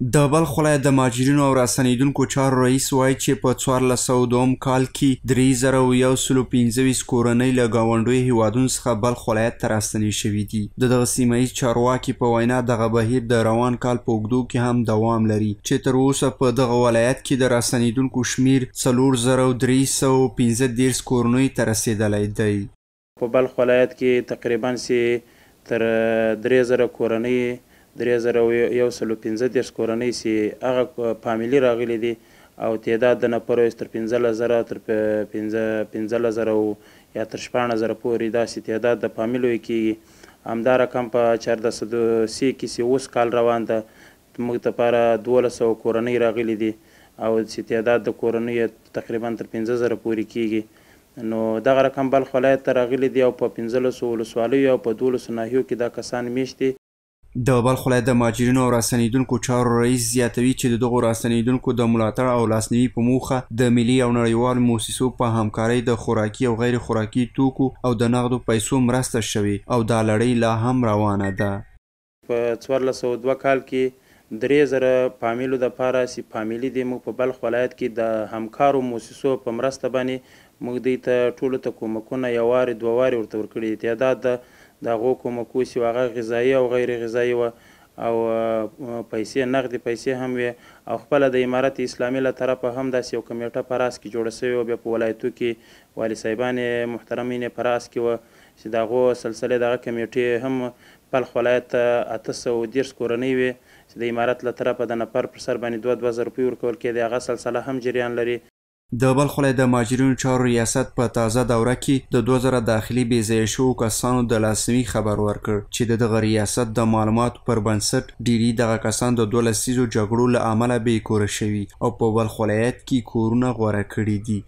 د بلخ ولایت د مهاجرینو او راستنېدونکو چارو رئیس وایي چې په 1402 کال کې 3115 کورنۍ له ګاونډیو هیوادونو څخه بلخ ولایت ته راستنې شوي دي. د دغه سیمه ییز چارواکي په وینا دغه بهیر د روان کال په اوږدو کې هم دوام لري چې تر اوسه په دغه ولایت کې د راستنېدونکو شمیر 4315 کورنیو ته رسېدلی دی. په بلخ ولایت کې تقریبا تر 3000 کورنۍ 3115 کورنۍ چې هغه فامیلي راغلي دي او تعداد د نفرو تر 15000 تر 15000 یا تر 16000 پورې داسې تعداد د فامیلو کېږي. همدا رقم په 1403 کې چې اوس کال روان ده موږ دپاره 1200 کورنۍ راغلي دي او چې تعداد د کورنیو تقریبا تر 15000 پورې کېږي. نو دغه رقم بلخ ولایت ته راغلي دي او په 1500 ولسوالیو او په 12 ناحیو کې دا کسان میشت دي. د بلخ ولایت د مهاجرینو او راستنېدونکو چارو رئیس زیاتوي چې د دغو راستنېدونکو د ملاتړ او لاسنیوي په موخه د ملي او نړیوالو موسسو په همکارۍ د خوراکي او غیر خوراکي توکو او د نغدو پیسو مرسته شوې او دا لړۍ لا هم روانه ده. په 1402 کال کې 3000 فامیلو دپاره چې فامیلي دي موږ په بلخ ولایت کې د همکارو موسسو په مرسته باندې موږ دوی ته ټولو ته کومکونه یو وارې دوه وارې ورته ورکړي دي. تعداد د هغو کومکو چې هغه غذایي او غیر غذایي وه او پیسې نغدې پیسې هم وې او خپله د امارت اسلامي له طرفه هم داسې یو کمیټه په راس کې جوړه سوې وه. بیا په ولایتو کې والي صاحبانې محترمینې په راس کې وه چې د هغو سلسلې دغه کمیټې هم بلخ ولایت ته 810 کورنۍ وې چې د امارت له طرفه د نفر پر سر باندې 2000 روپۍ ورکول کېدې. هغه سلسله هم جریان لري. د بلخ ولایت د مهاجرینو چارو ریاست په تازه دوره کې د 2000 داخلي بې ځایه شوو کسانو د لاسنیوي خبر ورکړ چې د دغه ریاست د معلوماتو پر بنسټ ډیری دغه کسان د 2 لسیزو جګړو له امله بې کوره شوي او په بلخ ولایت کې کورونه غوره کړي دي.